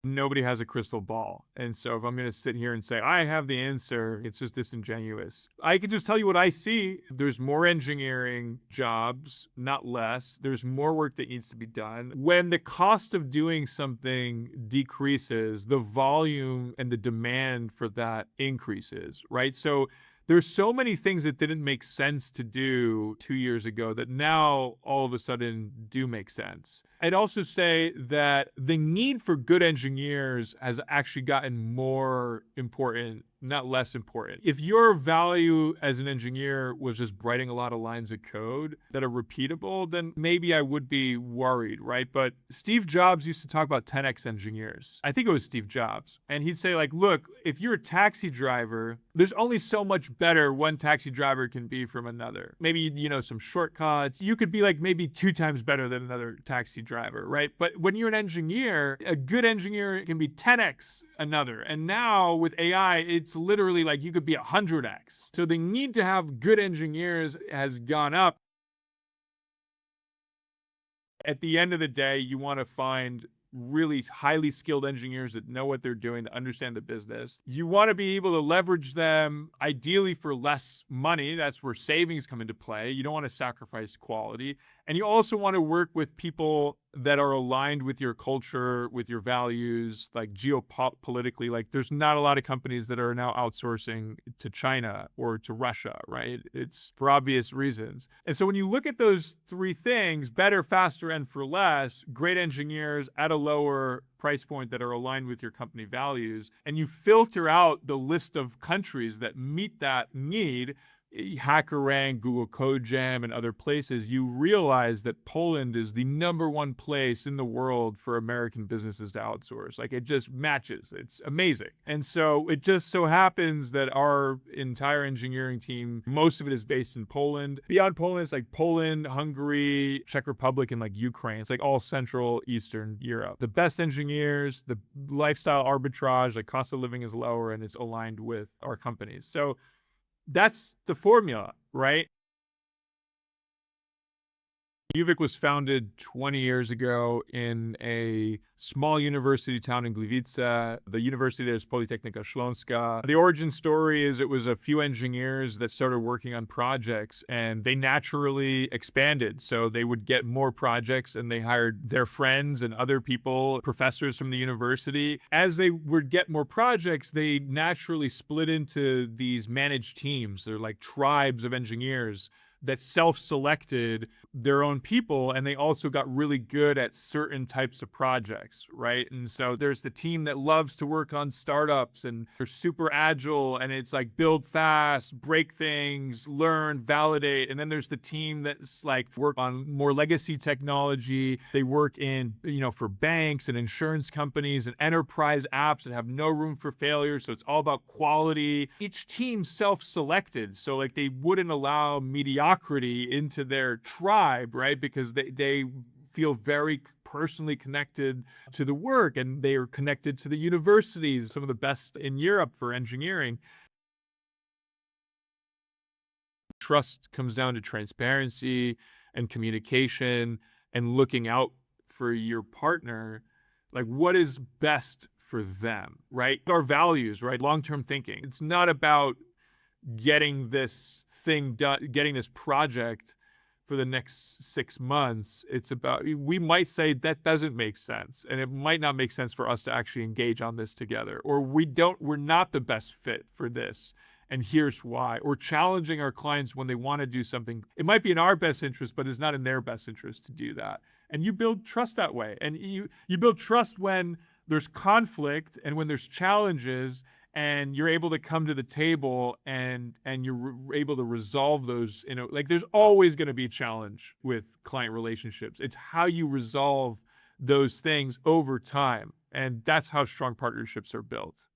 Nobody has a crystal ball. And so if I'm going to sit here and say, I have the answer, it's just disingenuous. I can just tell you what I see. There's more engineering jobs, not less. There's more work that needs to be done. When the cost of doing something decreases, the volume and the demand for that increases, right? So there's so many things that didn't make sense to do 2 years ago that now all of a sudden do make sense. I'd also say that the need for good engineers has actually gotten more important, not less important. If your value as an engineer was just writing a lot of lines of code that are repeatable, then maybe I would be worried, right? But Steve Jobs used to talk about 10x engineers. I think it was Steve Jobs. And he'd say, like, look, if you're a taxi driver, there's only so much better one taxi driver can be from another. Maybe, some shortcuts. You could be like maybe 2 times better than another taxi driver, right? But when you're an engineer, a good engineer can be 10x another. And now with AI, it's literally like you could be 100x. So the need to have good engineers has gone up. At the end of the day, you want to find really highly skilled engineers that know what they're doing, that understand the business. You want to be able to leverage them ideally for less money. That's where savings come into play. You don't want to sacrifice quality. And you also want to work with people that are aligned with your culture, with your values, like geopolitically. Like there's not a lot of companies that are now outsourcing to China or to Russia, right? It's for obvious reasons. And so when you look at those three things, better, faster, and for less, great engineers at a lower price point that are aligned with your company values, and you filter out the list of countries that meet that need, HackerRank, Google Code Jam, and other places, you realize that Poland is the #1 place in the world for American businesses to outsource. Like it just matches. It's amazing. And so it just so happens that our entire engineering team, most of it is based in Poland. Beyond Poland, it's like Poland, Hungary, Czech Republic, and like Ukraine. It's like all Central Eastern Europe. The best engineers, the lifestyle arbitrage, like cost of living is lower and it's aligned with our companies. So that's the formula, right? Euvic was founded 20 years ago in a small university town in Gliwice. The university there is Politechnika Śląska. The origin story is it was a few engineers that started working on projects and they naturally expanded. So they would get more projects and they hired their friends and other people, professors from the university. As they would get more projects, they naturally split into these managed teams. They're like tribes of engineers that self-selected their own people, and they also got really good at certain types of projects, right? And so there's the team that loves to work on startups and they're super agile and it's like build fast, break things, learn, validate. And then there's the team that's like work on more legacy technology. They work in, for banks and insurance companies and enterprise apps that have no room for failure. So it's all about quality. Each team self-selected. So like they wouldn't allow mediocrity into their tribe, right? Because they feel very personally connected to the work and they are connected to the universities, some of the best in Europe for engineering. Trust comes down to transparency and communication and looking out for your partner, like what is best for them, right? Our values, right? Long-term thinking. It's not about getting this thing done, getting this project for the next 6 months. It's about, we might say that doesn't make sense. And it might not make sense for us to actually engage on this together. Or we're not the best fit for this. And here's why. Or challenging our clients when they want to do something. It might be in our best interest, but it's not in their best interest to do that. And you build trust that way. And you build trust when there's conflict and when there's challenges and you're able to come to the table and you're able to resolve those. Like there's always going to be a challenge with client relationships. It's how you resolve those things over time. And that's how strong partnerships are built.